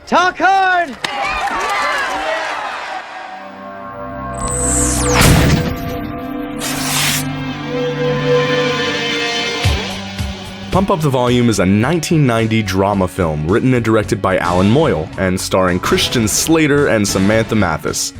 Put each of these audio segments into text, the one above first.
Talk hard! Pump Up the Volume is a 1990 drama film written and directed by Alan Moyle and starring Christian Slater and Samantha Mathis.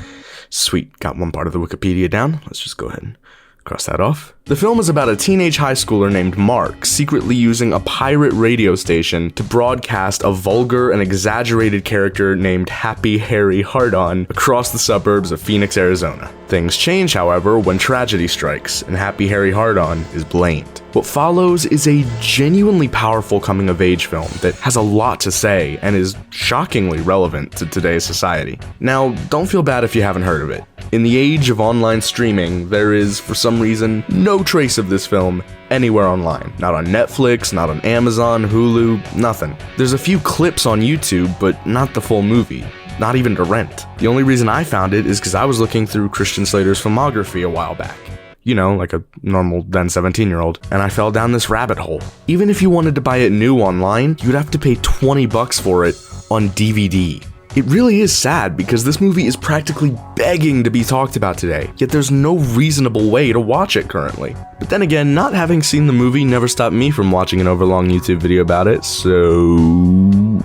Sweet, got one part of the Wikipedia down. Let's just go ahead and cross that off. The film is about a teenage high schooler named Mark secretly using a pirate radio station to broadcast a vulgar and exaggerated character named Happy Harry Hardon across the suburbs of Phoenix, Arizona. Things change, however, when tragedy strikes and Happy Harry Hardon is blamed. What follows is a genuinely powerful coming-of-age film that has a lot to say and is shockingly relevant to today's society. Now, don't feel bad if you haven't heard of it. In the age of online streaming, there is, for some reason, no trace of this film anywhere online. Not on Netflix, not on Amazon, Hulu, nothing. There's a few clips on YouTube, but not the full movie. Not even to rent. The only reason I found it is because I was looking through Christian Slater's filmography a while back. You know, like a normal then 17-year-old, and I fell down this rabbit hole. Even if you wanted to buy it new online, you'd have to pay $20 for it on DVD. It really is sad because this movie is practically begging to be talked about today, yet there's no reasonable way to watch it currently. But then again, not having seen the movie never stopped me from watching an overlong YouTube video about it, so...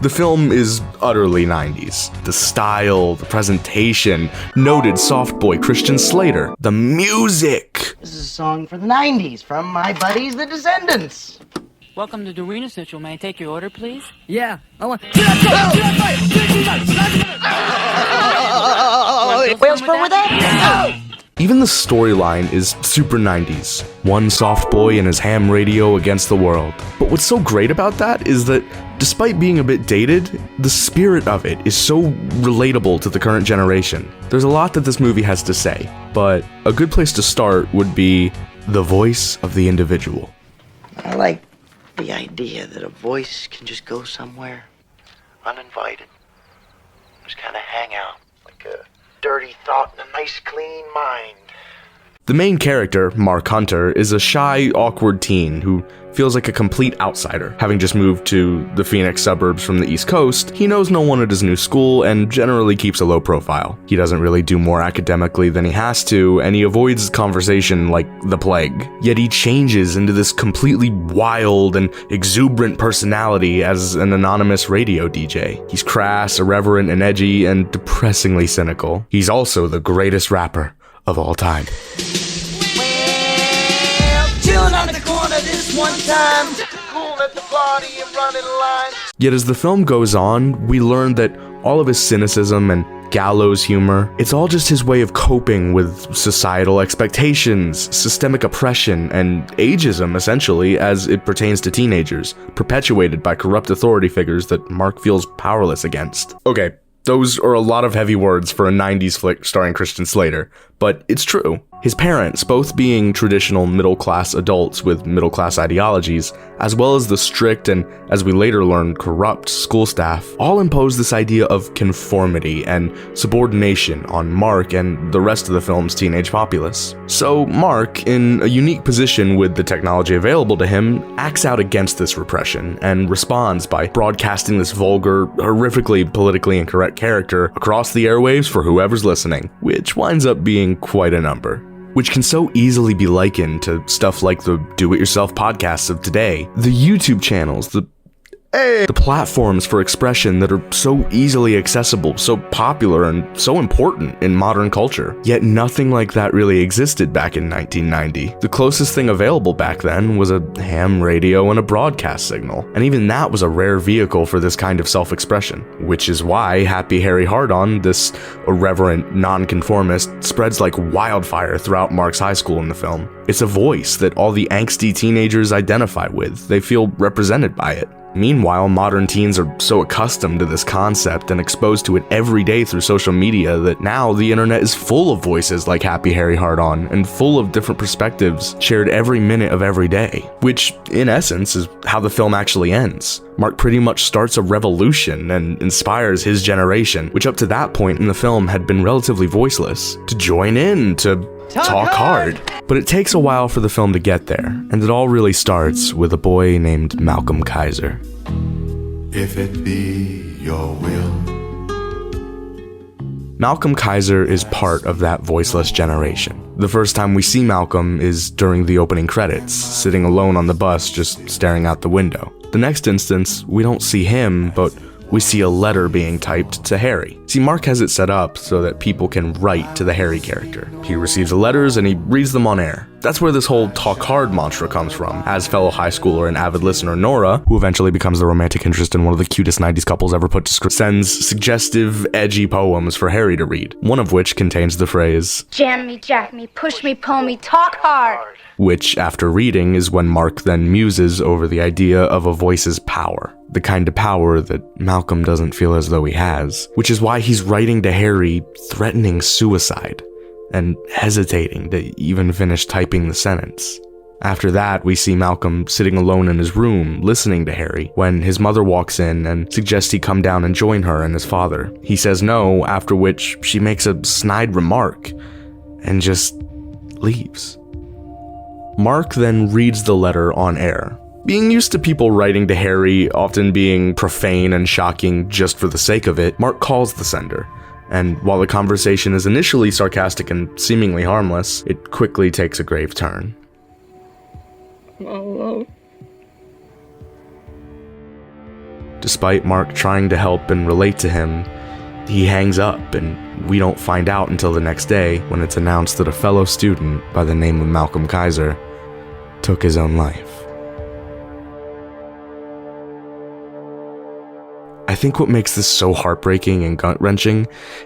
The film is utterly 90s. The style, the presentation, noted soft boy Christian Slater, the music. This is a song for the 90s from my buddies, the Descendents. Welcome to the weinerschnitzel. May I take your order, please? Yeah, I want... Whales for with that? Even the storyline is super 90s. One soft boy and his ham radio against the world. But what's so great about that is that despite being a bit dated, the spirit of it is so relatable to the current generation. There's a lot that this movie has to say, but a good place to start would be the voice of the individual. I like the idea that a voice can just go somewhere uninvited. Just kind of hang out like a dirty thought in a nice clean mind. The main character, Mark Hunter, is a shy, awkward teen who feels like a complete outsider. Having just moved to the Phoenix suburbs from the East Coast, he knows no one at his new school and generally keeps a low profile. He doesn't really do more academically than he has to, and he avoids conversation like the plague. Yet he changes into this completely wild and exuberant personality as an anonymous radio DJ. He's crass, irreverent, and edgy, and depressingly cynical. He's also the greatest rapper of all time. Chilling on the corner this one time, cool at the party and running line. Yet as the film goes on, we learn that all of his cynicism and gallows humor, it's all just his way of coping with societal expectations, systemic oppression, and ageism, essentially, as it pertains to teenagers, perpetuated by corrupt authority figures that Mark feels powerless against. Okay, those are a lot of heavy words for a 90s flick starring Christian Slater, but it's true. His parents, both being traditional middle-class adults with middle-class ideologies, as well as the strict and, as we later learned, corrupt school staff, all impose this idea of conformity and subordination on Mark and the rest of the film's teenage populace. So Mark, in a unique position with the technology available to him, acts out against this repression and responds by broadcasting this vulgar, horrifically politically incorrect character across the airwaves for whoever's listening, which winds up being quite a number. Which can so easily be likened to stuff like the do-it-yourself podcasts of today, the YouTube channels, the platforms for expression that are so easily accessible, so popular, and so important in modern culture. Yet nothing like that really existed back in 1990. The closest thing available back then was a ham radio and a broadcast signal, and even that was a rare vehicle for this kind of self-expression, which is why Happy Harry Hardon, this irreverent nonconformist, spreads like wildfire throughout Mark's high school in the film. It's a voice that all the angsty teenagers identify with. They feel represented by it. Meanwhile, modern teens are so accustomed to this concept and exposed to it every day through social media that now the internet is full of voices like Happy Harry Hardon and full of different perspectives shared every minute of every day, which in essence is how the film actually ends. Mark pretty much starts a revolution and inspires his generation, which up to that point in the film had been relatively voiceless, to join in, to talk hard. But it takes a while for the film to get there, and it all really starts with a boy named Malcolm Kaiser. If it be your will, Malcolm Kaiser is part of that voiceless generation. The first time we see Malcolm is during the opening credits, sitting alone on the bus just staring out the window. The next instance, we don't see him, but we see a letter being typed to Harry. See, Mark has it set up so that people can write to the Harry character. He receives the letters and he reads them on air. That's where this whole talk hard mantra comes from, as fellow high schooler and avid listener Nora, who eventually becomes the romantic interest in one of the cutest 90s couples ever put to script, sends suggestive, edgy poems for Harry to read, one of which contains the phrase, "Jam me, jack me, push me, pull me, talk hard," which, after reading, is when Mark then muses over the idea of a voice's power. The kind of power that Malcolm doesn't feel as though he has, which is why he's writing to Harry threatening suicide and hesitating to even finish typing the sentence. After that, we see Malcolm sitting alone in his room, listening to Harry, when his mother walks in and suggests he come down and join her and his father. He says no, after which she makes a snide remark and just leaves. Mark then reads the letter on air. Being used to people writing to Harry often being profane and shocking just for the sake of it, Mark calls the sender. And while the conversation is initially sarcastic and seemingly harmless, it quickly takes a grave turn. Despite Mark trying to help and relate to him, he hangs up, and we don't find out until the next day when it's announced that a fellow student by the name of Malcolm Kaiser took his own life. I think what makes this so heartbreaking and gut-wrenching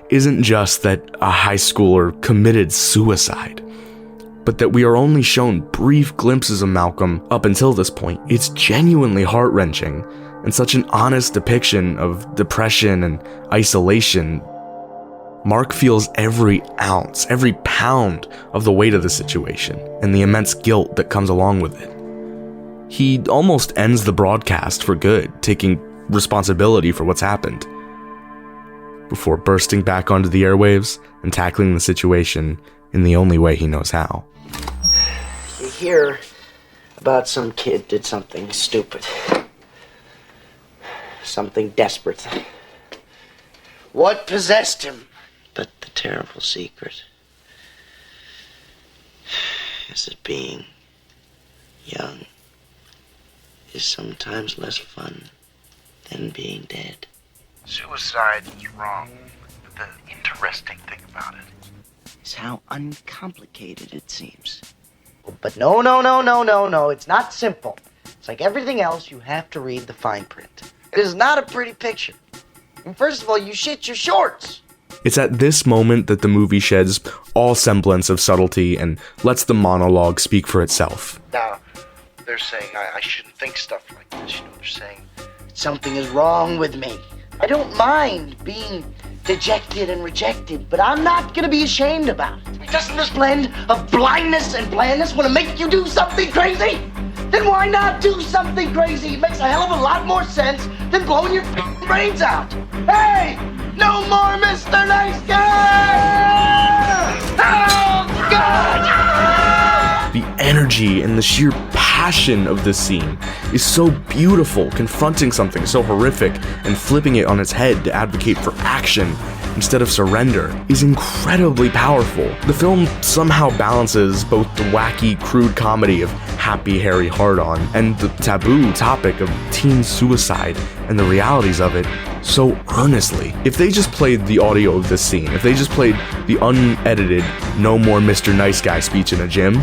isn't just that a high schooler committed suicide, but that we are only shown brief glimpses of Malcolm up until this point. It's genuinely heart-wrenching and such an honest depiction of depression and isolation. Mark feels every ounce, every pound of the weight of the situation and the immense guilt that comes along with it. He almost ends the broadcast for good, taking responsibility for what's happened, before bursting back onto the airwaves and tackling the situation in the only way he knows how. You hear about some kid did something stupid, something desperate. What possessed him? But the terrible secret is that being young is sometimes less fun than being dead. Suicide is wrong, but the interesting thing about it is how uncomplicated it seems. But no, it's not simple. It's like everything else, you have to read the fine print. It is not a pretty picture. And first of all, you shit your shorts. It's at this moment that the movie sheds all semblance of subtlety and lets the monologue speak for itself. Now, they're saying I shouldn't think stuff like this. You know, they're saying something is wrong with me. I don't mind being dejected and rejected, but I'm not gonna be ashamed about it. Doesn't this blend of blindness and blandness want to make you do something crazy? Then why not do something crazy? It makes a hell of a lot more sense than blowing your brains out. Hey! No more Mr. Nice Guy! Oh, God! The energy and the sheer passion of this scene is so beautiful, confronting something so horrific and flipping it on its head to advocate for action instead of surrender is incredibly powerful. The film somehow balances both the wacky, crude comedy of Happy Harry Hard-On and the taboo topic of teen suicide and the realities of it so earnestly. If they just played the audio of this scene, if they just played the unedited "No more Mr. Nice Guy" speech in a gym,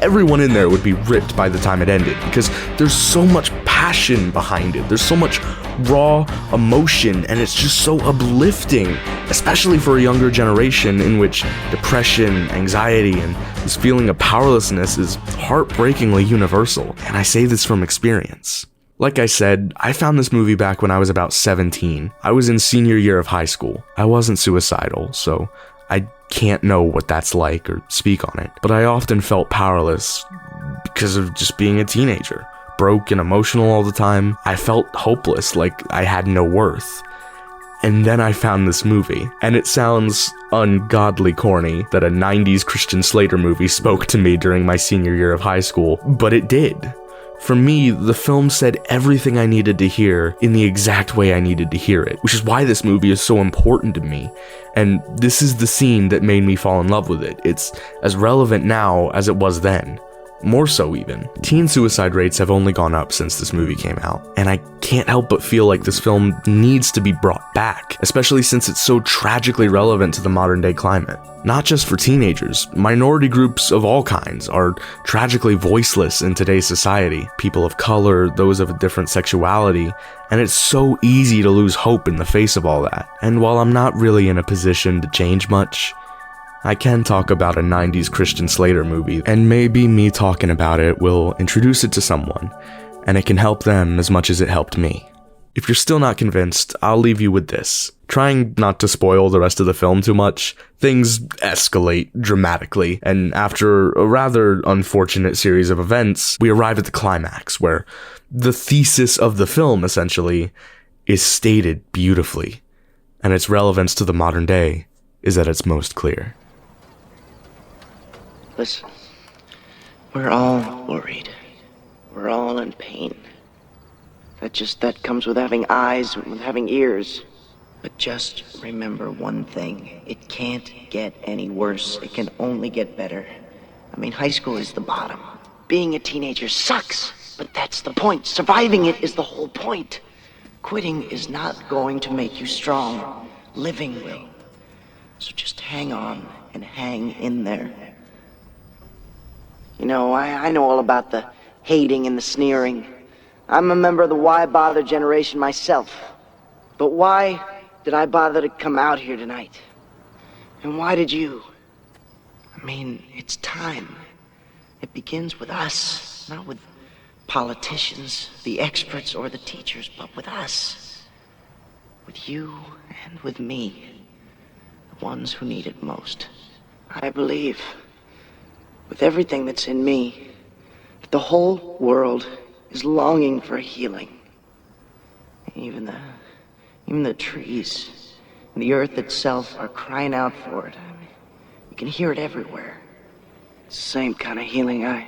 everyone in there would be ripped by the time it ended, because there's so much passion behind it. There's so much raw emotion, and it's just so uplifting, especially for a younger generation in which depression, anxiety, and this feeling of powerlessness is heartbreakingly universal. And I say this from experience. Like I said, I found this movie back when I was about 17. I was in senior year of high school. I wasn't suicidal, so I can't know what that's like or speak on it, but I often felt powerless because of just being a teenager. Broke and emotional all the time. I felt hopeless, like I had no worth. And then I found this movie, and it sounds ungodly corny that a 90s Christian Slater movie spoke to me during my senior year of high school, but it did. For me, the film said everything I needed to hear in the exact way I needed to hear it, which is why this movie is so important to me. And this is the scene that made me fall in love with it. It's as relevant now as it was then. More so even. Teen suicide rates have only gone up since this movie came out, and I can't help but feel like this film needs to be brought back, especially since it's so tragically relevant to the modern day climate. Not just for teenagers, minority groups of all kinds are tragically voiceless in today's society. People of color, those of a different sexuality, and it's so easy to lose hope in the face of all that. And while I'm not really in a position to change much, I can talk about a 90s Christian Slater movie, and maybe me talking about it will introduce it to someone, and it can help them as much as it helped me. If you're still not convinced, I'll leave you with this. Trying not to spoil the rest of the film too much, things escalate dramatically, and after a rather unfortunate series of events, we arrive at the climax, where the thesis of the film, essentially, is stated beautifully, and its relevance to the modern day is at its most clear. Listen, we're all worried. We're all in pain. That comes with having eyes, with having ears. But just remember one thing. It can't get any worse. It can only get better. I mean, high school is the bottom. Being a teenager sucks, but that's the point. Surviving it is the whole point. Quitting is not going to make you strong. Living will. So just hang on and hang in there. You know, I know all about the hating and the sneering. I'm a member of the why bother generation myself. But why did I bother to come out here tonight? And why did you? I mean, it's time. It begins with us, not with politicians, the experts, or the teachers, but with us. With you and with me. The ones who need it most. I believe, with everything that's in me, that the whole world is longing for healing. Even the trees and the earth itself are crying out for it. I mean, you can hear it everywhere. It's the same kind of healing I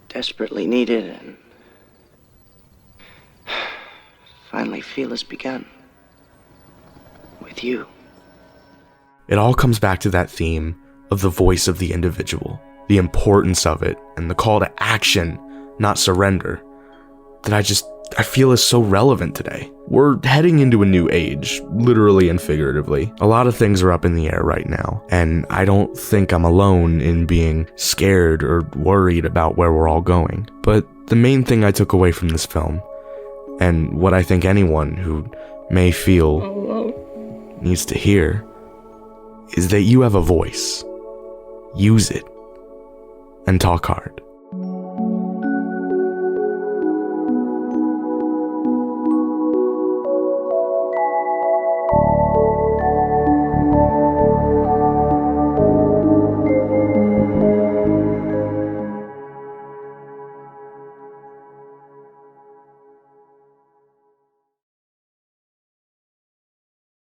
desperately needed and finally feel has begun. With you. It all comes back to that theme of the voice of the individual, the importance of it, and the call to action, not surrender, that I feel is so relevant today. We're heading into a new age, literally and figuratively. A lot of things are up in the air right now, and I don't think I'm alone in being scared or worried about where we're all going. But the main thing I took away from this film, and what I think anyone who may feel needs to hear, is that you have a voice. Use it, and talk hard.